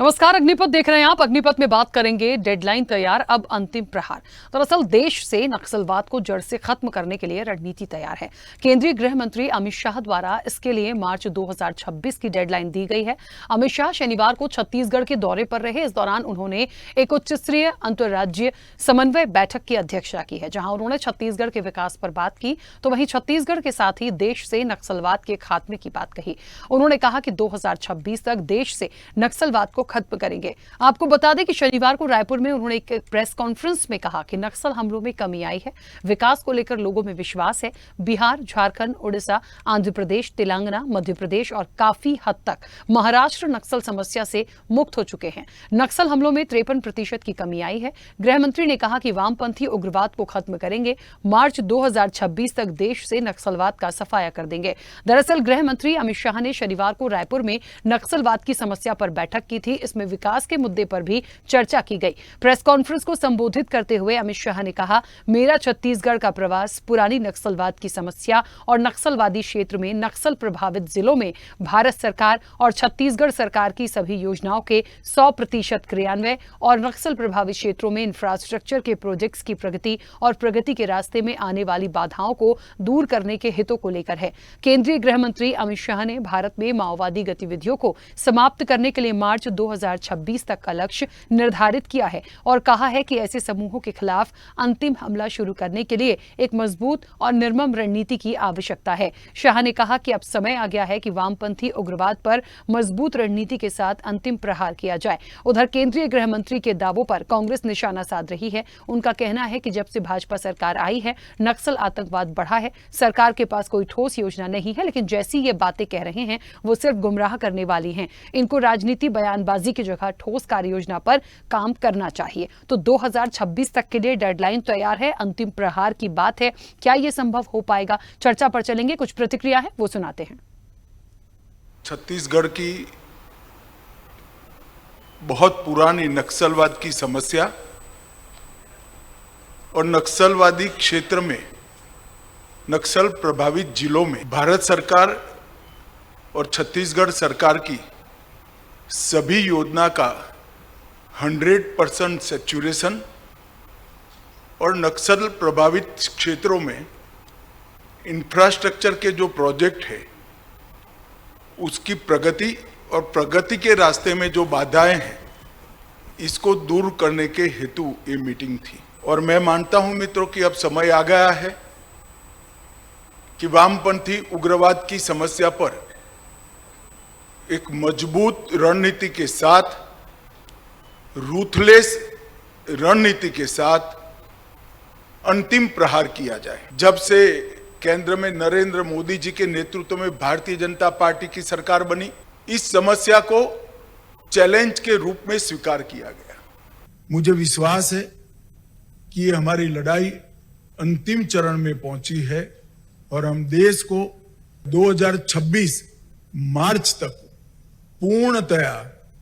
नमस्कार, अग्निपथ देख रहे हैं आप। अग्निपथ में बात करेंगे डेडलाइन तैयार, अब अंतिम प्रहार। दरअसल देश से नक्सलवाद को जड़ से खत्म करने के लिए रणनीति तैयार है। केंद्रीय गृह मंत्री अमित शाह द्वारा इसके लिए मार्च 2026 की डेडलाइन दी गई है। अमित शाह शनिवार को छत्तीसगढ़ के दौरे पर रहे। इस दौरान उन्होंने एक उच्च स्तरीय अंतर्राज्यीय समन्वय बैठक की अध्यक्षता की है, जहां उन्होंने छत्तीसगढ़ के विकास पर बात की, तो वहीं छत्तीसगढ़ के साथ ही देश से नक्सलवाद के खात्मे की बात कही। उन्होंने कहा कि 2026 तक देश से नक्सलवाद को खत्म करेंगे। आपको बता दें कि शनिवार को रायपुर में उन्होंने एक प्रेस कॉन्फ्रेंस में कहा कि नक्सल हमलों में कमी आई है, विकास को लेकर लोगों में विश्वास है। बिहार, झारखंड, उड़ीसा, आंध्र प्रदेश, तेलंगाना, मध्य प्रदेश और काफी हद तक महाराष्ट्र नक्सल समस्या से मुक्त हो चुके हैं। नक्सल हमलों में 53% की कमी आई है। गृह मंत्री ने कहा कि वामपंथी उग्रवाद को खत्म करेंगे। मार्च 2026 तक देश से नक्सलवाद का सफाया कर देंगे। दरअसल गृह मंत्री अमित शाह ने शनिवार को रायपुर में नक्सलवाद की समस्या पर बैठक की थी। इसमें विकास के मुद्दे पर भी चर्चा की गई। प्रेस कॉन्फ्रेंस को संबोधित करते हुए अमित शाह ने कहा, मेरा छत्तीसगढ़ का प्रवास पुरानी नक्सलवाद की समस्या और नक्सलवादी क्षेत्र में नक्सल प्रभावित जिलों में भारत सरकार और छत्तीसगढ़ सरकार की सभी योजनाओं के 100% क्रियान्वयन और नक्सल प्रभावित क्षेत्रों में इंफ्रास्ट्रक्चर के प्रोजेक्ट्स की प्रगति और प्रगति के रास्ते में आने वाली बाधाओं को दूर करने के हितों को लेकर है। केंद्रीय गृह मंत्री अमित शाह ने भारत में माओवादी गतिविधियों को समाप्त करने के लिए मार्च 2026 तक का लक्ष्य निर्धारित किया है और कहा है कि ऐसे समूहों के खिलाफ अंतिम हमला शुरू करने के लिए एक मजबूत और निर्मम रणनीति की आवश्यकता है। शाह ने कहा कि अब समय आ गया है कि वामपंथी उग्रवाद पर मजबूत रणनीति के साथ अंतिम प्रहार किया जाए। उधर केंद्रीय गृह मंत्री के दावों पर कांग्रेस निशाना साध रही है। उनका कहना है कि जब से भाजपा सरकार आई है, नक्सल आतंकवाद बढ़ा है। सरकार के पास कोई ठोस योजना नहीं है, लेकिन जैसी ये बातें कह रहे हैं वो सिर्फ गुमराह करने वाली हैं। इनको राजनीति बयानबाजी की जगह ठोस कार्य योजना पर काम करना चाहिए। तो 2026 तक के लिए डेडलाइन तैयार है, अंतिम प्रहार की बात है। क्या यह संभव हो पाएगा? चर्चा पर चलेंगे। कुछ प्रतिक्रिया है वो सुनाते हैं। छत्तीसगढ़ की बहुत पुरानी नक्सलवाद की समस्या और नक्सलवादी क्षेत्र में नक्सल प्रभावित जिलों में भारत सरकार और छत्तीसगढ़ सरकार की सभी योजना का 100% सैचुरेशन और नक्सल प्रभावित क्षेत्रों में इंफ्रास्ट्रक्चर के जो प्रोजेक्ट है उसकी प्रगति और प्रगति के रास्ते में जो बाधाएं हैं इसको दूर करने के हेतु ये मीटिंग थी। और मैं मानता हूं मित्रों कि अब समय आ गया है कि वामपंथी उग्रवाद की समस्या पर एक मजबूत रणनीति के साथ, रूथलेस रणनीति के साथ अंतिम प्रहार किया जाए। जब से केंद्र में नरेंद्र मोदी जी के नेतृत्व में भारतीय जनता पार्टी की सरकार बनी, इस समस्या को चैलेंज के रूप में स्वीकार किया गया। मुझे विश्वास है कि ये हमारी लड़ाई अंतिम चरण में पहुंची है और हम देश को 2026 मार्च तक पूर्णतया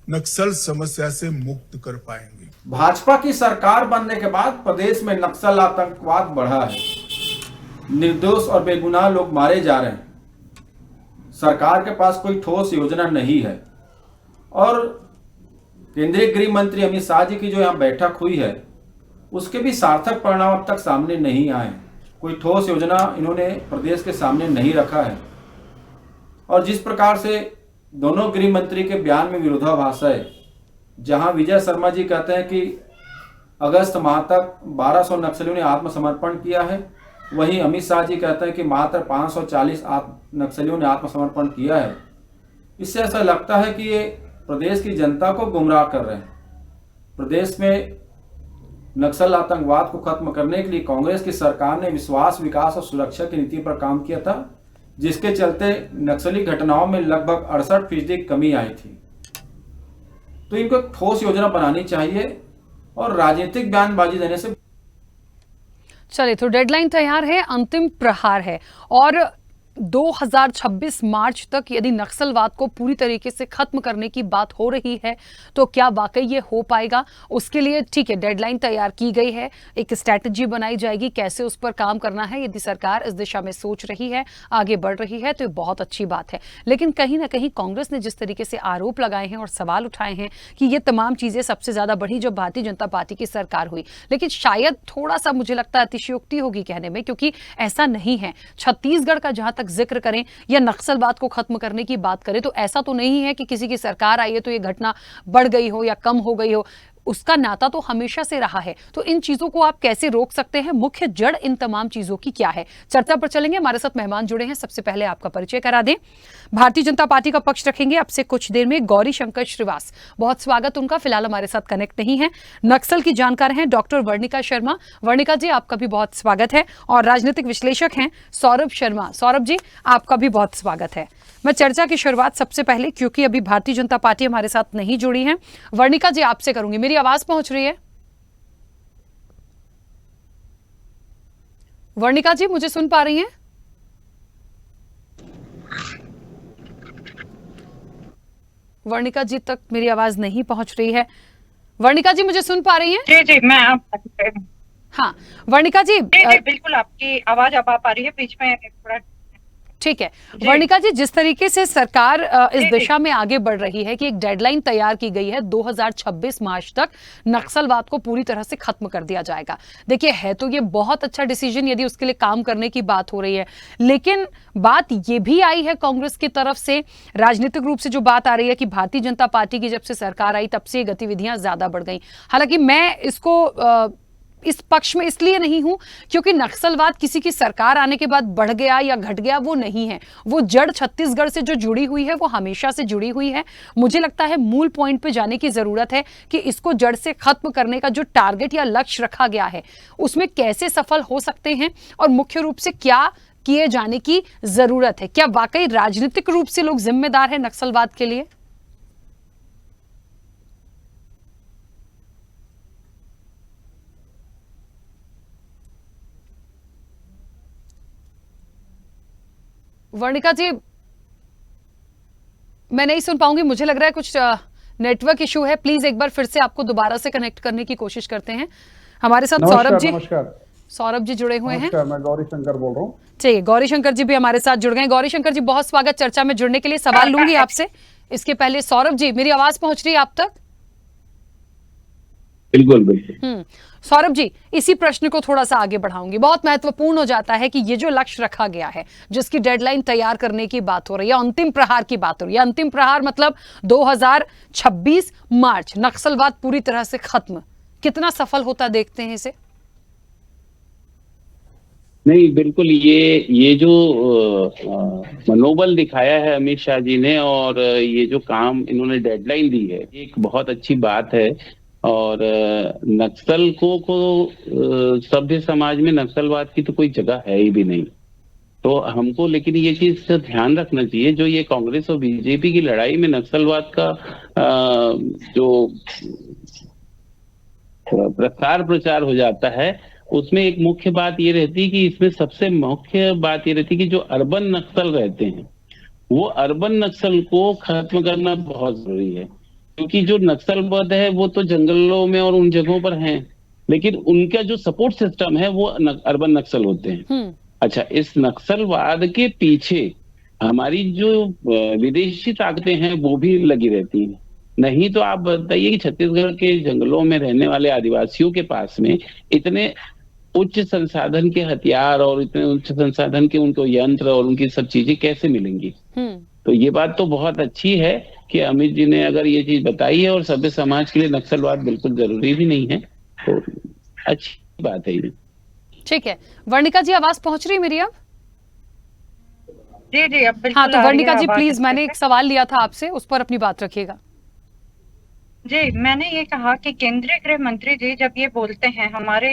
नक्सल समस्या से मुक्त कर पाएंगे। भाजपा की सरकार बनने के बाद प्रदेश में नक्सल आतंकवाद बढ़ा है। निर्दोष और बेगुनाह लोग मारे जा रहे हैं। सरकार के पास कोई ठोस योजना नहीं है और केंद्रीय गृह मंत्री अमित शाह जी की जो यहाँ बैठक हुई है उसके भी सार्थक परिणाम अब तक सामने नहीं आए। कोई ठोस योजना इन्होंने प्रदेश के सामने नहीं रखा है और जिस प्रकार से दोनों गृह मंत्री के बयान में विरोधाभास है, जहां विजय शर्मा जी कहते हैं कि अगस्त माह तक 1200 नक्सलियों ने आत्मसमर्पण किया है, वहीं अमित शाह जी कहते हैं कि मात्र 540 नक्सलियों ने आत्मसमर्पण किया है। इससे ऐसा लगता है कि ये प्रदेश की जनता को गुमराह कर रहे हैं। प्रदेश में नक्सल आतंकवाद को खत्म करने के लिए कांग्रेस की सरकार ने विश्वास, विकास और सुरक्षा की नीति पर काम किया था, जिसके चलते नक्सली घटनाओं में लगभग 68% कमी आई थी। तो इनको ठोस योजना बनानी चाहिए और राजनीतिक बयानबाजी देने से। चलिए, तो डेडलाइन तैयार है, अंतिम प्रहार है और 2026 मार्च तक यदि नक्सलवाद को पूरी तरीके से खत्म करने की बात हो रही है तो क्या वाकई ये हो पाएगा? उसके लिए ठीक है, डेडलाइन तैयार की गई है, एक स्ट्रैटेजी बनाई जाएगी कैसे उस पर काम करना है। यदि सरकार इस दिशा में सोच रही है, आगे बढ़ रही है तो ये बहुत अच्छी बात है। लेकिन कहीं ना कहीं कांग्रेस ने जिस तरीके से आरोप लगाए हैं और सवाल उठाए हैं कि ये तमाम चीजें सबसे ज्यादा बढ़ी जब भारतीय जनता पार्टी की सरकार हुई, लेकिन शायद थोड़ा सा मुझे लगता है अतिशयोक्ति होगी कहने में, क्योंकि ऐसा नहीं है। छत्तीसगढ़ का जहां तक जिक्र करें या नक्सलवाद को खत्म करने की बात करें तो ऐसा तो नहीं है कि किसी की सरकार आई है तो ये घटना बढ़ गई हो या कम हो गई हो। उसका नाता तो हमेशा से रहा है। तो इन चीजों को आप कैसे रोक सकते हैं? मुख्य जड़ इन तमाम चीजों की क्या है? चर्चा पर चलेंगे। हमारे साथ मेहमान जुड़े हैं। सबसे पहले आपका परिचय करा दें। भारतीय जनता पार्टी का पक्ष रखेंगे अब से कुछ देर में गौरी शंकर श्रीवास, बहुत स्वागत उनका, फिलहाल हमारे साथ कनेक्ट नहीं है। नक्सल की जानकार हैं डॉक्टर वर्णिका शर्मा। वर्णिका जी आपका भी बहुत स्वागत है। और राजनीतिक विश्लेषक हैं सौरभ शर्मा। सौरभ जी आपका भी बहुत स्वागत है। मैं चर्चा की शुरुआत सबसे पहले, क्योंकि अभी भारतीय जनता पार्टी हमारे साथ नहीं जुड़ी है, वर्णिका जी आपसे करूंगी। मेरी आवाज पहुंच रही है? वर्णिका जी मुझे सुन पा रही हैं? वर्णिका जी तक मेरी आवाज नहीं पहुंच रही है। वर्णिका जी मुझे सुन पा रही हैं? जी जी, मैं आप हाँ वर्णिका जी, जी बिल्कुल आपकी आवाज अब आ पा रही है, बीच में थोड़ा ठीक है। वर्णिका जी, जिस तरीके से सरकार इस दिशा में आगे बढ़ रही है कि एक डेडलाइन तैयार की गई है 2026 मार्च तक नक्सलवाद को पूरी तरह से खत्म कर दिया जाएगा। देखिए, है तो ये बहुत अच्छा डिसीजन यदि उसके लिए काम करने की बात हो रही है, लेकिन बात ये भी आई है कांग्रेस की तरफ से, राजनीतिक रूप से जो बात आ रही है कि भारतीय जनता पार्टी की जब से सरकार आई तब से गतिविधियां ज्यादा बढ़ गई। हालांकि मैं इसको इस पक्ष में इसलिए नहीं हूं क्योंकि नक्सलवाद किसी की सरकार आने के बाद बढ़ गया या घट गया, वो नहीं है। वो जड़ छत्तीसगढ़ से जो जुड़ी हुई है वो हमेशा से जुड़ी हुई है। मुझे लगता है मूल पॉइंट पे जाने की जरूरत है कि इसको जड़ से खत्म करने का जो टारगेट या लक्ष्य रखा गया है उसमें कैसे सफल हो सकते हैं और मुख्य रूप से क्या किए जाने की जरूरत है। क्या वाकई राजनीतिक रूप से लोग जिम्मेदार है नक्सलवाद के लिए? वर्णिका जी मैं नहीं सुन पाऊंगी, मुझे लग रहा है कुछ नेटवर्क इशू है। प्लीज एक बार फिर से आपको दोबारा से कनेक्ट करने की कोशिश करते हैं। हमारे साथ सौरभ जी, नमस्कार। सौरभ जी जुड़े हुए हैं। मैं गौरी शंकर बोल रहा हूँ। चाहिए गौरी शंकर जी भी हमारे साथ जुड़ गए। गौरी शंकर जी बहुत स्वागत चर्चा में जुड़ने के लिए। सवाल लूंगी आपसे, इसके पहले सौरभ जी मेरी आवाज पहुंच रही है आप तक? बिल्कुल बिल्कुल। सौरभ जी, इसी प्रश्न को थोड़ा सा आगे बढ़ाऊंगी। बहुत महत्वपूर्ण हो जाता है कि ये जो लक्ष्य रखा गया है, जिसकी डेडलाइन तैयार करने की बात हो रही है, अंतिम प्रहार की बात हो रही है, अंतिम प्रहार मतलब 2026 मार्च, नक्सलवाद पूरी तरह से खत्म, कितना सफल होता देखते हैं इसे? नहीं, बिल्कुल ये जो मनोबल दिखाया है अमित शाह जी ने और ये जो काम इन्होंने डेडलाइन दी है, एक बहुत अच्छी बात है। और नक्सल को सभ्य समाज में नक्सलवाद की तो कोई जगह है ही भी नहीं। तो हमको लेकिन ये चीज ध्यान रखना चाहिए, जो ये कांग्रेस और बीजेपी की लड़ाई में नक्सलवाद का जो प्रसार प्रचार हो जाता है, उसमें एक मुख्य बात ये रहती है कि इसमें सबसे मुख्य बात ये रहती है कि जो अर्बन नक्सल रहते हैं वो अर्बन नक्सल को खत्म करना बहुत जरूरी है। क्योंकि जो नक्सलवाद है वो तो जंगलों में और उन जगहों पर हैं, लेकिन उनका जो सपोर्ट सिस्टम है वो अर्बन नक्सल होते हैं। अच्छा, इस नक्सलवाद के पीछे हमारी जो विदेशी ताकतें हैं वो भी लगी रहती हैं। नहीं तो आप बताइए कि छत्तीसगढ़ के जंगलों में रहने वाले आदिवासियों के पास में इतने उच्च संसाधन के हथियार और इतने उच्च संसाधन के उनको यंत्र और उनकी सब चीजें कैसे मिलेंगी? तो ये बात तो बहुत अच्छी है कि अमित जी ने अगर ये चीज बताई है, और सभ्य समाज के लिए नक्सलवाद बिल्कुल जरूरी भी नहीं है, तो अच्छी बात है ये। ठीक है, वर्णिका जी आवाज पहुंच रही है मेरी अब? जी जी अब बिल्कुल। हाँ तो वर्णिका जी प्लीज, मैंने एक सवाल लिया था आपसे, उस पर अपनी बात रखिएगा। जी, मैंने ये कहा कि केंद्रीय गृह मंत्री जी जब ये बोलते हैं हमारे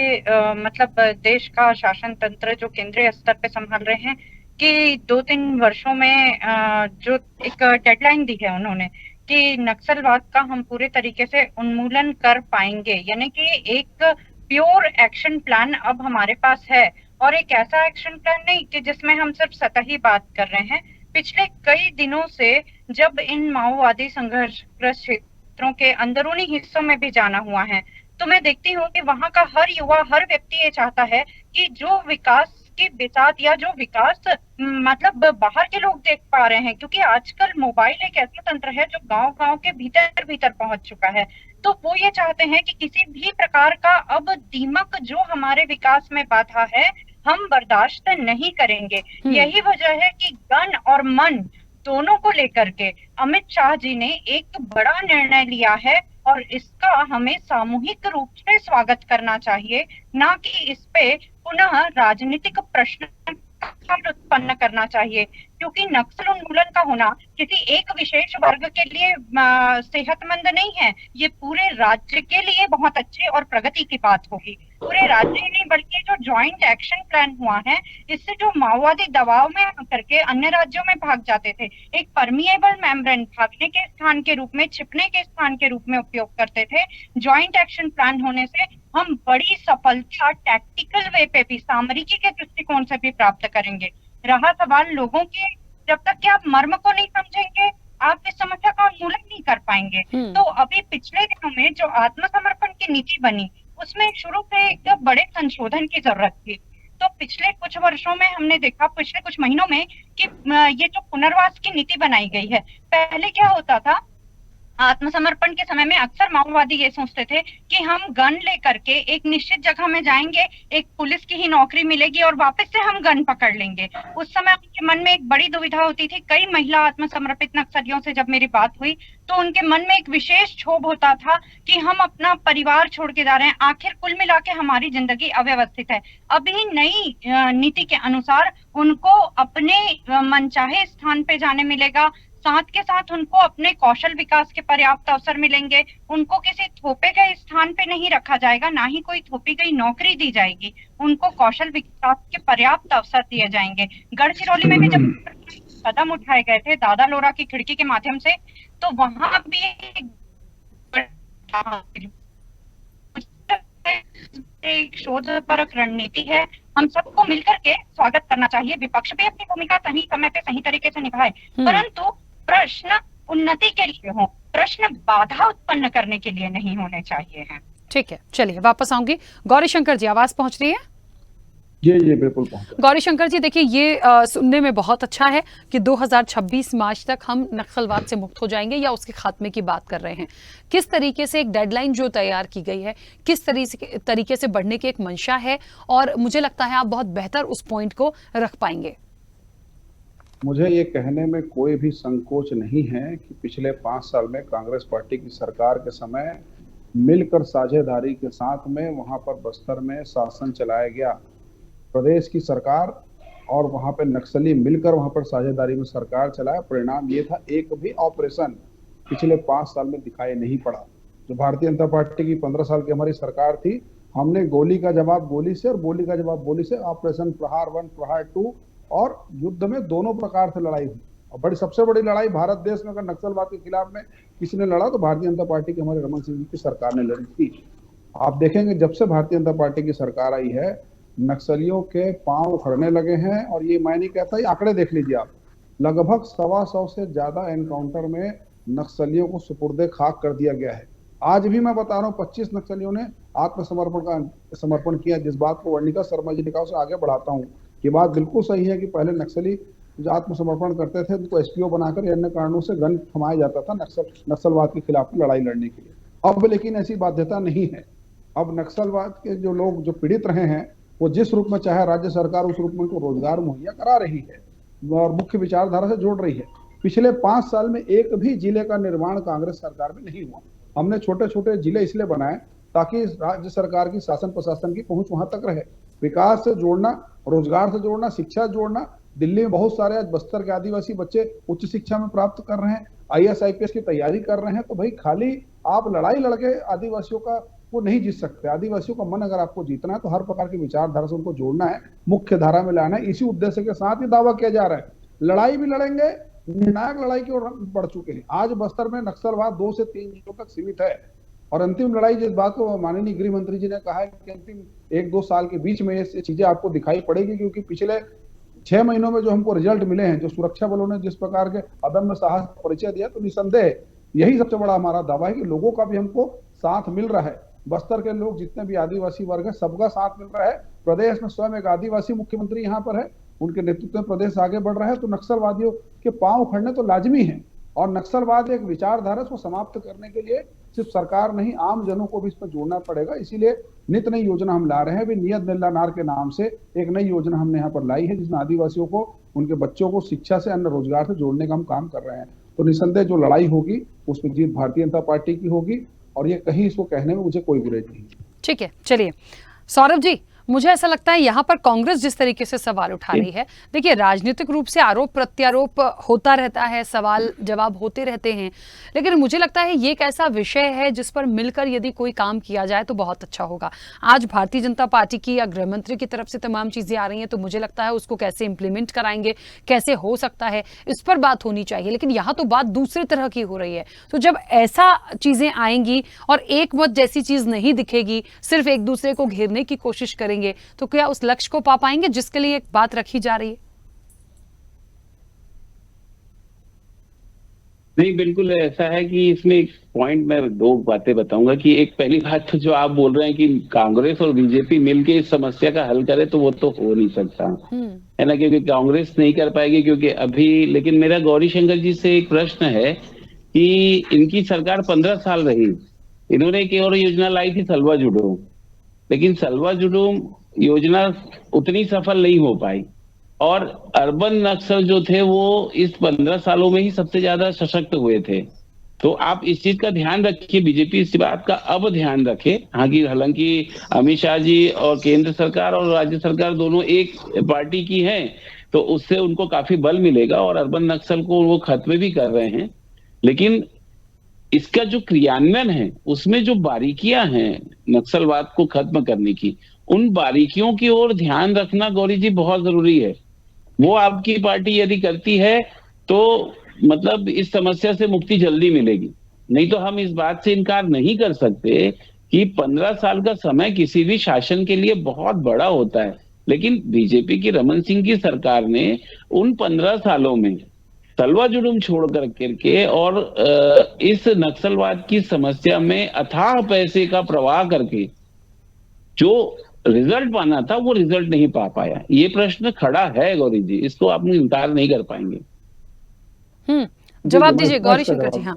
मतलब देश का शासन तंत्र जो केंद्रीय स्तर पे संभाल रहे हैं कि 2-3 वर्षों में जो एक डेडलाइन दी है उन्होंने कि नक्सलवाद का हम पूरे तरीके से उन्मूलन कर पाएंगे, यानी कि एक प्योर एक्शन प्लान अब हमारे पास है और एक ऐसा एक्शन प्लान नहीं कि जिसमें हम सिर्फ सतही बात कर रहे हैं। पिछले कई दिनों से जब इन माओवादी संघर्षग्रस्त क्षेत्रों के अंदरूनी हिस्सों में भी जाना हुआ है, तो मैं देखती हूँ कि वहां का हर युवा, हर व्यक्ति ये चाहता है कि जो विकास के बिसात या जो विकास मतलब बाहर के लोग देख पा रहे हैं, क्योंकि आजकल मोबाइल एक ऐसा तंत्र है जो गांव गांव के भीतर भीतर पहुंच चुका है। तो वो ये चाहते हैं कि किसी भी प्रकार का अब दीमक जो हमारे विकास में बाधा है, हम बर्दाश्त नहीं करेंगे। यही वजह है कि गन और मन दोनों को लेकर के अमित शाह जी ने एक बड़ा निर्णय लिया है, और इसका हमें सामूहिक रूप से स्वागत करना चाहिए, ना कि इस पे पुनः राजनीतिक प्रश्न उत्पन्न करना चाहिए। क्योंकि नक्सल उन्मूलन का होना किसी एक विशेष वर्ग के लिए सेहतमंद नहीं है, ये पूरे राज्य के लिए बहुत अच्छे और प्रगति की बात होगी। पूरे राज्य ही नहीं बल्कि जो ज्वाइंट एक्शन प्लान हुआ है, इससे जो माओवादी दबाव में आकर के अन्य राज्यों में भाग जाते थे, एक परमिएबल मेम्ब्रेन भागने के स्थान के रूप में, छिपने के स्थान के रूप में उपयोग करते थे। ज्वाइंट एक्शन प्लान होने से हम बड़ी सफलता टैक्टिकल वे पे भी, सामरिकी के दृष्टिकोण से भी प्राप्त करेंगे। रहा सवाल लोगों के, जब तक कि आप मर्म को नहीं समझेंगे, आप इस समस्या का उन्मूलन नहीं कर पाएंगे। तो अभी पिछले दिनों में जो आत्मसमर्पण की नीति बनी, उसमें शुरू से एक बड़े संशोधन की जरूरत थी। तो पिछले कुछ वर्षों में हमने देखा, पिछले कुछ महीनों में, कि ये जो पुनर्वास की नीति बनाई गई है, पहले क्या होता था, आत्मसमर्पण के समय में अक्सर माओवादी ये सोचते थे कि हम गन लेकर के एक निश्चित जगह में जाएंगे, एक पुलिस की ही नौकरी मिलेगी और वापस से हम गन पकड़ लेंगे। उस समय उनके मन में एक बड़ी दुविधा होती थी। कई महिला आत्मसमर्पित नक्सलियों से जब मेरी बात हुई, तो उनके मन में एक विशेष क्षोभ होता था कि हम अपना परिवार छोड़ के जा रहे हैं, आखिर कुल मिला के हमारी जिंदगी अव्यवस्थित है। अभी नई नीति के अनुसार उनको अपने मनचाहे स्थान पे जाने मिलेगा, साथ के साथ उनको अपने कौशल विकास के पर्याप्त अवसर मिलेंगे, उनको किसी थोपे गए स्थान पे नहीं रखा जाएगा, ना ही कोई थोपी गई नौकरी दी जाएगी, उनको कौशल विकास के पर्याप्त अवसर दिए जाएंगे। गढ़चिरौली में भी जब कदम उठाए गए थे दादा लोरा की खिड़की के माध्यम से, तो वहां भी एक शोधपरक रणनीति है। हम सबको मिलकर के स्वागत करना चाहिए। विपक्ष भी अपनी भूमिका सही समय पे सही तरीके से निभाए, परंतु प्रश्न उन्नति के लिए हो, प्रश्न बाधा उत्पन्न करने के लिए नहीं होने चाहिए हैं। ठीक है, चलिए वापस आऊंगी। गौरी शंकर जी, आवाज पहुंच रही है? जी बिल्कुल पहुंच। गौरी शंकर जी, देखिए ये सुनने में बहुत अच्छा है कि 2026 मार्च तक हम नक्सलवाद से मुक्त हो जाएंगे या उसके खात्मे की बात कर रहे हैं। किस तरीके से एक डेडलाइन जो तैयार की गई है, किस तरीके से बढ़ने की एक मंशा है, और मुझे लगता है आप बहुत बेहतर उस पॉइंट को रख पाएंगे। मुझे ये कहने में कोई भी संकोच नहीं है कि पिछले 5 साल में कांग्रेस पार्टी की सरकार के समय मिलकर साझेदारी के साथ में वहां पर बस्तर में शासन चलाया गया। प्रदेश की सरकार और वहां पे नक्सली मिलकर वहां पर साझेदारी में सरकार चलाया। परिणाम ये था, एक भी ऑपरेशन पिछले 5 साल में दिखाई नहीं पड़ा। जो भारतीय जनता पार्टी की 15 साल की हमारी सरकार थी, हमने गोली का जवाब गोली से और गोली का जवाब गोली से, ऑपरेशन प्रहार 1, प्रहार 2, और युद्ध में दोनों प्रकार से लड़ाई हुई। और सबसे बड़ी लड़ाई भारत देश में अगर नक्सलवाद के खिलाफ में किसी ने लड़ा तो भारतीय जनता पार्टी की, हमारे रमन सिंह जी की सरकार ने लड़ी थी। आप देखेंगे जब से भारतीय जनता पार्टी की सरकार आई है, नक्सलियों के पांव उखड़ने लगे हैं। और ये मैं नहीं कहता, ये आंकड़े देख लीजिए आप, लगभग 125 से ज्यादा एनकाउंटर में नक्सलियों को सुपुर्दे खाक कर दिया गया है। आज भी मैं बता रहा हूँ 25 नक्सलियों ने समर्पण किया। जिस बात को वर्णिका शर्मा जी ने कहा उसे आगे बढ़ाता हूँ। ये बात बिल्कुल सही है कि पहले नक्सली जो आत्मसमर्पण करते थे उनको एसपीओ बनाकर अन्य कारणों से गन थमाया जाता था नक्सलवाद के खिलाफ लड़ाई लड़ने के लिए। अब लेकिन ऐसी बाध्यता नहीं है। अब नक्सलवाद के जो लोग जो पीड़ित रहे हैं, वो जिस रूप में चाहे राज्य सरकार उस रूप में उनको रोजगार मुहैया करा रही है और मुख्य विचारधारा से जोड़ रही है। पिछले 5 साल में एक भी जिले का निर्माण कांग्रेस सरकार में नहीं हुआ। हमने छोटे छोटे जिले इसलिए बनाए ताकि राज्य सरकार की शासन प्रशासन की पहुंच वहां तक रहे। विकास से जोड़ना, रोजगार से जोड़ना, शिक्षा जोड़ना। दिल्ली में बहुत सारे आज बस्तर के आदिवासी बच्चे उच्च शिक्षा में प्राप्त कर रहे हैं, IAS IPS की तैयारी कर रहे हैं। तो भाई खाली आप लड़ाई लड़के आदिवासियों का वो नहीं जीत सकते। आदिवासियों का मन अगर आपको जीतना है तो हर प्रकार की विचारधारा से उनको जोड़ना है, मुख्य धारा में लाना है। इसी उद्देश्य के साथ ही दावा किया जा रहा है। लड़ाई भी लड़ेंगे, निर्णायक लड़ाई की ओर बढ़ चुके हैं। आज बस्तर में नक्सलवाद 2 से 3 जिलों तक सीमित है। और अंतिम लड़ाई जिस बात को माननीय गृह मंत्री जी ने कहा है कि अंतिम 1-2 साल के बीच में ये चीजें आपको दिखाई पड़ेगी, क्योंकि पिछले 6 महीनों में जो हमको रिजल्ट मिले हैं, जो सुरक्षा बलों ने जिस प्रकार के अदम्य साहस का परिचय दिया, तो निसंदेह यही सबसे बड़ा हमारा दावा है कि लोगों का भी हमको साथ मिल रहा है। बस्तर के लोग जितने भी आदिवासी वर्ग है, सबका साथ मिल रहा है। प्रदेश में स्वयं एक आदिवासी मुख्यमंत्री यहाँ पर है, उनके नेतृत्व में प्रदेश आगे बढ़ रहा है। तो नक्सलवादियों के पांव उखड़ने तो लाजमी है, और नक्सलवाद एक विचारधारा को समाप्त करने के लिए सिर्फ सरकार नहीं, आम जनों को भी इस पर जोड़ना पड़ेगा। इसीलिए नित नई योजना हम ला रहे हैं। अभी नियत नीला नार के नाम से एक नई योजना हमने यहाँ पर लाई है, जिसमें आदिवासियों को, उनके बच्चों को शिक्षा से, अन्य रोजगार से जोड़ने का हम काम कर रहे हैं। तो निसंदेह जो लड़ाई होगी उसमें जीत भारतीय जनता पार्टी की होगी, और ये कहीं इसको कहने में मुझे कोई गुरेज नहीं। ठीक है, चलिए सौरभ जी, मुझे ऐसा लगता है यहाँ पर कांग्रेस जिस तरीके से सवाल उठा रही है, देखिए राजनीतिक रूप से आरोप प्रत्यारोप होता रहता है, सवाल जवाब होते रहते हैं, लेकिन मुझे लगता है ये एक ऐसा विषय है जिस पर मिलकर यदि कोई काम किया जाए तो बहुत अच्छा होगा। आज भारतीय जनता पार्टी की या गृह मंत्री की तरफ से तमाम चीजें आ रही हैं, तो मुझे लगता है उसको कैसे इंप्लीमेंट कराएंगे, कैसे हो सकता है, इस पर बात होनी चाहिए। लेकिन यहाँ तो बात दूसरी तरह की हो रही है। तो जब ऐसा चीजें आएंगी और एक मत जैसी चीज नहीं दिखेगी, सिर्फ एक दूसरे को घेरने की कोशिश करेंगे, तो क्या उस लक्ष्य को पा पाएंगे जिसके लिए एक बात रखी जा रही है? नहीं, बिल्कुल ऐसा है कि इसमें एक पॉइंट मैं 2 बातें बताऊंगा कि एक पहली बात तो जो आप बोल रहे हैं कि कांग्रेस और बीजेपी मिलकर इस समस्या का हल करे, तो वो तो हो नहीं सकता है ना, क्योंकि कांग्रेस नहीं कर पाएगी, क्योंकि अभी। लेकिन मेरा गौरी शंकर जी से एक प्रश्न है कि इनकी सरकार 15 साल रही, इन्होंने एक और योजना लाई थी सलवा जुडो, लेकिन सलवा जुडूम योजना उतनी सफल नहीं हो पाई, और अर्बन नक्सल जो थे वो इस 15 सालों में ही सबसे ज्यादा सशक्त हुए थे। तो आप इस चीज का ध्यान रखिए, बीजेपी इस बात का अब ध्यान रखे। हालांकि अमित शाह जी और केंद्र सरकार और राज्य सरकार दोनों एक पार्टी की हैं, तो उससे उनको काफी बल मिलेगा, और अर्बन नक्सल को वो खत्म भी कर रहे हैं। लेकिन इसका जो क्रियान्वयन है, उसमें जो बारीकियां हैं नक्सलवाद को खत्म करने की, उन बारीकियों की ओर ध्यान रखना गौरी जी बहुत जरूरी है। वो आपकी पार्टी यदि करती है तो मतलब इस समस्या से मुक्ति जल्दी मिलेगी। नहीं तो हम इस बात से इनकार नहीं कर सकते कि 15 साल का समय किसी भी शासन के लिए बहुत बड़ा होता है, लेकिन बीजेपी की रमन सिंह की सरकार ने उन 15 सालों में तलवा जुलूम छोड़ करके और इस नक्सलवाद की समस्या में अथाह पैसे का प्रवाह करके जो रिजल्ट पाना था वो रिजल्ट नहीं पा पाया। ये प्रश्न खड़ा है गौरी जी, इसको आप इनकार नहीं कर पाएंगे। जवाब दीजिए गौरी शंकर जी। हाँ,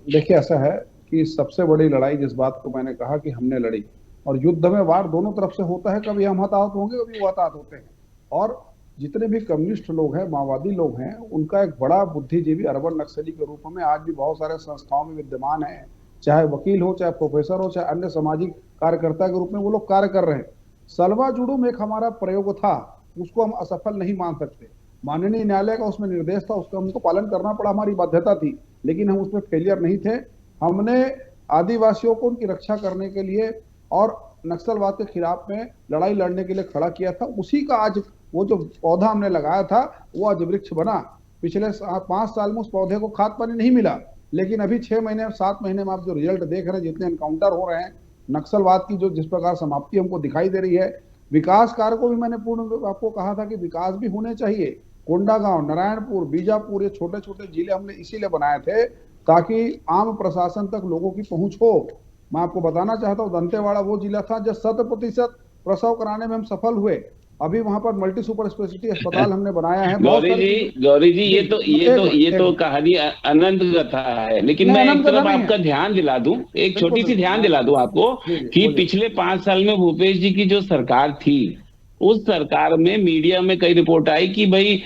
देखिए ऐसा है कि सबसे बड़ी लड़ाई जिस बात को मैंने कहा कि हमने लड़ी, और युद्ध में वार दोनों तरफ से होता है, कभी हम हताहत होंगे, कभी वो हताहत होते हैं। और जितने भी कम्युनिस्ट लोग हैं, माओवादी लोग हैं, उनका एक बड़ा बुद्धिजीवी अर्बन नक्सली के रूप में आज भी बहुत सारे संस्थाओं में विद्यमान है, चाहे वकील हो, चाहे प्रोफेसर हो, चाहे अन्य सामाजिक कार्यकर्ता के रूप में वो लोग कार्य कर रहे हैं। सलवा जुडूम एक हमारा प्रयोग था, उसको हम असफल नहीं मान सकते। माननीय न्यायालय का उसमें निर्देश था, उसका हमको पालन करना पड़ा, हमारी बाध्यता थी, लेकिन हम उसमें फेलियर नहीं थे। हमने आदिवासियों को उनकी रक्षा करने के लिए और नक्सलवाद के खिलाफ में लड़ाई लड़ने के लिए खड़ा किया था। उसी का आज वो जो पौधा हमने लगाया था वो आज वृक्ष बना। पिछले 5 साल में उस पौधे को खाद पानी नहीं मिला, लेकिन अभी 6 महीने 7 महीने में आप जो रिजल्ट देख रहे हैं, जितने एनकाउंटर हो रहे हैं, नक्सलवाद की जो जिस प्रकार समाप्ति हमको दिखाई दे रही है, विकास कार्य को भी मैंने पूर्ण आपको कहा था कि विकास भी होने चाहिए। कोंडागांव, नारायणपुर, बीजापुर, ये छोटे छोटे जिले हमने इसीलिए बनाए थे ताकि आम प्रशासन तक लोगों की पहुंच हो। मैं आपको बताना चाहता हूँ, दंतेवाड़ा वो जिला था जो 100% प्रसव कराने में हम सफल हुए। अभी वहां पर मल्टी सुपर स्पेशलिटी अस्पताल हमने बनाया है। गौरी जी ये तो कहानी अनंत कथा है, लेकिन मैं एक तरफ आपका ध्यान दिला दूं, एक छोटी सी ध्यान दिला दूं आपको कि पिछले 5 साल में भूपेश जी की जो सरकार थी, उस सरकार में मीडिया में कई रिपोर्ट आई कि भाई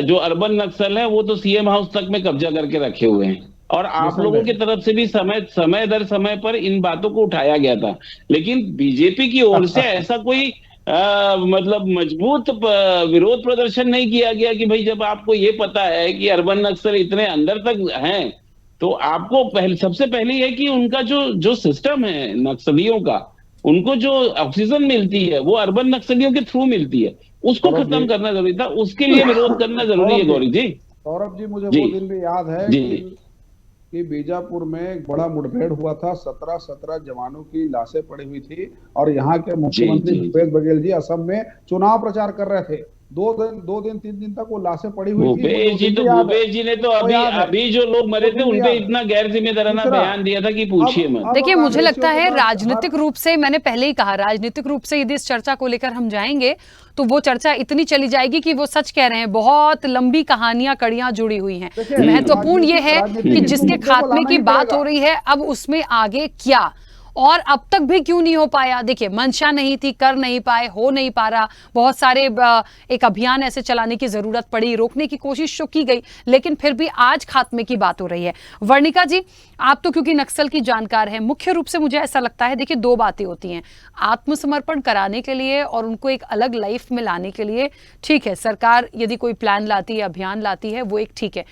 जो अर्बन नक्सल है वो तो सीएम हाउस तक में कब्जा करके रखे हुए हैं, और आप लोगों की तरफ से भी समय दर समय पर इन बातों को उठाया गया था। लेकिन बीजेपी की ओर से ऐसा कोई मतलब मजबूत विरोध प्रदर्शन नहीं किया गया कि भाई जब आपको ये पता है कि अर्बन नक्सल इतने अंदर तक हैं, तो आपको सबसे पहले ये कि उनका जो सिस्टम है नक्सलियों का, उनको जो ऑक्सीजन मिलती है वो अर्बन नक्सलियों के थ्रू मिलती है, उसको खत्म करना जरूरी था, उसके लिए विरोध करना जरूरी है गौरी जी। सौरभ जी, मुझे वो दिन भी याद है कि बीजापुर में एक बड़ा मुठभेड़ हुआ था, 17 जवानों की लाशें पड़ी हुई थी और यहाँ के मुख्यमंत्री भूपेश बघेल जी असम में चुनाव प्रचार कर रहे थे। 3 दिन तक वो लाशें पड़ी हुई थी। भूपेश जी ने तो अभी जो लोग मरे थे उनपे इतना गैर जिम्मेदाराना बयान दिया था कि पूछिए मत। देखिए, मुझे लगता है राजनीतिक रूप से, मैंने पहले ही कहा, राजनीतिक रूप से यदि इस चर्चा को लेकर हम जाएंगे तो वो चर्चा इतनी चली जाएगी कि वो सच कह रहे हैं, बहुत लंबी कहानियां कड़ियां जुड़ी हुई हैं। महत्वपूर्ण ये है कि जिसके खात्मे की बात हो रही है, अब उसमें आगे क्या और अब तक भी क्यों नहीं हो पाया। देखिए, मंशा नहीं थी, कर नहीं पाए, हो नहीं पा रहा। बहुत सारे एक अभियान ऐसे चलाने की जरूरत पड़ी, रोकने की कोशिश तो की गई, लेकिन फिर भी आज खात्मे की बात हो रही है। वर्णिका जी, आप तो क्योंकि नक्सल की जानकार है, मुख्य रूप से मुझे ऐसा लगता है, देखिए 2 बातें होती हैं। आत्मसमर्पण कराने के लिए और उनको एक अलग लाइफ में लाने के लिए ठीक है, सरकार यदि कोई प्लान लाती है, अभियान लाती है, वो एक ठीक है।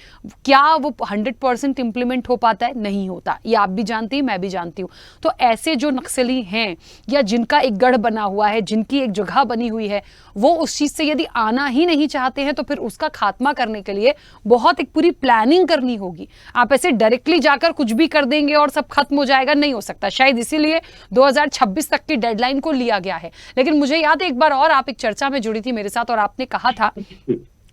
क्या वो 100% इंप्लीमेंट हो पाता है? नहीं होता। ये आप भी जानती हैं, मैं भी जानती हूँ। तो ऐसे जो नक्सली हैं या जिनका एक गढ़ बना हुआ है, जिनकी एक जगह बनी हुई है, वो उस चीज से यदि आना ही नहीं चाहते हैं तो फिर उसका खात्मा करने के लिए बहुत एक पूरी प्लानिंग करनी होगी। आप ऐसे डायरेक्टली जाकर कुछ भी कर देंगे और सब खत्म हो जाएगा, नहीं हो सकता। शायद इसीलिए 2026 तक की डेडलाइन को लिया गया है। लेकिन मुझे याद है एक बार और आप एक चर्चा में जुड़ी थी मेरे साथ और आपने कहा था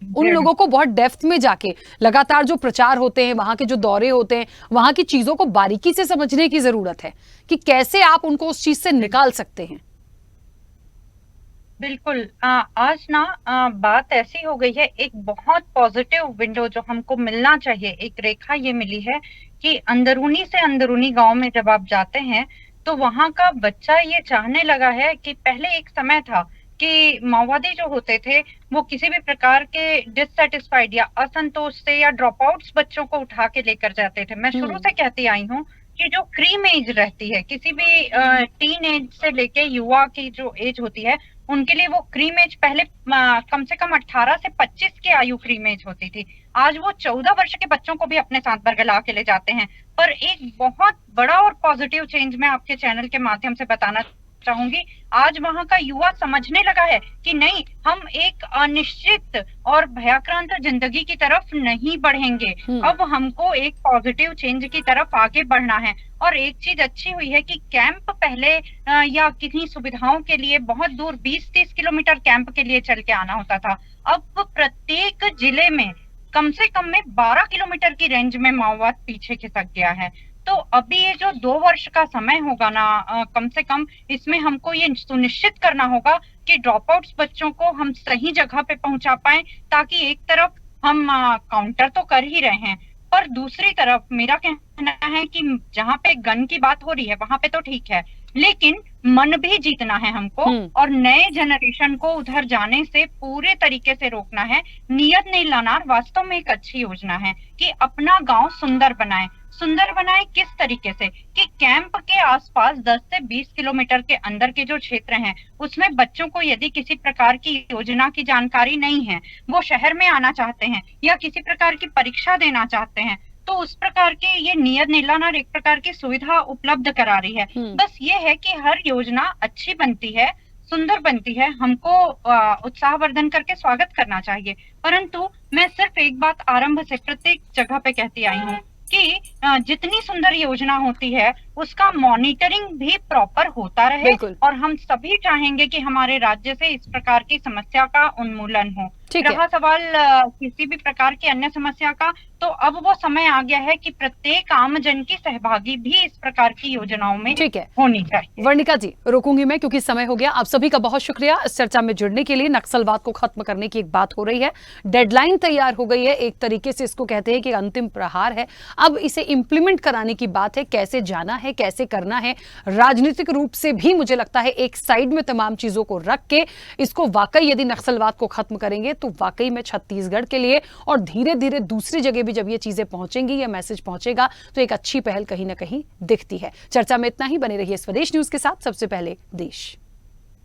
उन लोगों को बहुत डेप्थ में जाके लगातार जो प्रचार होते हैं, वहां के जो दौरे होते हैं, वहां की चीजों को बारीकी से समझने की जरूरत है कि कैसे आप उनको उस चीज से निकाल सकते हैं। बिल्कुल। आज ना बात ऐसी हो गई है, एक बहुत पॉजिटिव विंडो जो हमको मिलना चाहिए, एक रेखा ये मिली है कि अंदरूनी से अंदरूनी गांव में जब आप जाते हैं तो वहां का बच्चा ये चाहने लगा है कि पहले एक समय था कि माओवादी जो होते थे वो किसी भी प्रकार के डिससेटिस्फाइड या असंतोष से या ड्रॉप आउट्स बच्चों को उठा के लेकर जाते थे। मैं शुरू से कहती आई हूँ कि जो क्रीम एज रहती है, किसी भी टीन एज से लेके युवा की जो एज होती है, उनके लिए वो क्रीम एज पहले कम से कम 18 से 25 की आयु क्रीम एज होती थी। आज वो 14 वर्ष के बच्चों को भी अपने साथ बरगला के ले जाते हैं। पर एक बहुत बड़ा और पॉजिटिव चेंज मैं आपके चैनल के माध्यम से बताना चाहूंगी, आज वहां का युवा समझने लगा है कि नहीं, हम एक अनिश्चित और भयाक्रांत जिंदगी की तरफ नहीं बढ़ेंगे। अब हमको एक पॉजिटिव चेंज की तरफ आगे बढ़ना है। और एक चीज अच्छी हुई है कि कैंप पहले या किन्हीं सुविधाओं के लिए बहुत दूर 20-30 किलोमीटर कैंप के लिए चल के आना होता था। अब प्रत्येक जिले में कम से कम में 12 किलोमीटर की रेंज में माओवाद पीछे खिसक गया है। तो अभी ये जो 2 वर्ष का समय होगा ना, कम से कम इसमें हमको ये सुनिश्चित करना होगा कि ड्रॉप आउट्स बच्चों को हम सही जगह पे पहुंचा पाए, ताकि एक तरफ हम काउंटर तो कर ही रहे हैं, पर दूसरी तरफ मेरा कहना है कि जहाँ पे गन की बात हो रही है वहां पे तो ठीक है, लेकिन मन भी जीतना है हमको और नए जनरेशन को उधर जाने से पूरे तरीके से रोकना है। नियत नहीं लाना वास्तव में एक अच्छी योजना है कि अपना गांव सुंदर बनाए। सुंदर बनाए किस तरीके से कि कैंप के आसपास 10 से 20 किलोमीटर के अंदर के जो क्षेत्र हैं उसमें बच्चों को यदि किसी प्रकार की योजना की जानकारी नहीं है, वो शहर में आना चाहते हैं या किसी प्रकार की परीक्षा देना चाहते हैं, तो उस प्रकार की ये नियत नीलानार एक प्रकार की सुविधा उपलब्ध करा रही है। बस ये है कि हर योजना अच्छी बनती है, सुंदर बनती है, हमको उत्साहवर्धन करके स्वागत करना चाहिए। परंतु मैं सिर्फ एक बात आरंभ से प्रत्येक जगह पे कहती आई हूँ कि जितनी सुंदर योजना होती है उसका मॉनिटरिंग भी प्रॉपर होता रहे और हम सभी चाहेंगे कि हमारे राज्य से इस प्रकार की समस्या का उन्मूलन हो। रहा सवाल किसी भी प्रकार की अन्य समस्या का, तो अब वो समय आ गया है कि प्रत्येक आम जन की सहभागी भी इस प्रकार की योजनाओं में होनी चाहिए। वर्णिका जी, रोकूंगी मैं क्योंकि समय हो गया। आप सभी का बहुत शुक्रिया इस चर्चा में जुड़ने के लिए। नक्सलवाद को खत्म करने की एक बात हो रही है, डेडलाइन तैयार हो गई है, एक तरीके से इसको कहते हैं कि अंतिम प्रहार है। अब इसे इंप्लीमेंट कराने की बात है, कैसे जाना है, कैसे करना है। राजनीतिक रूप से भी मुझे लगता है एक साइड में तमाम चीजों को रख के इसको वाकई यदि नक्सलवाद को खत्म करेंगे तो वाकई में छत्तीसगढ़ के लिए और धीरे धीरे दूसरी जगह भी जब ये चीजें पहुंचेंगी, ये मैसेज पहुंचेगा, तो एक अच्छी पहल कहीं ना कहीं दिखती है। चर्चा में इतना ही। बने रहिए स्वदेश न्यूज के साथ। सबसे पहले देश।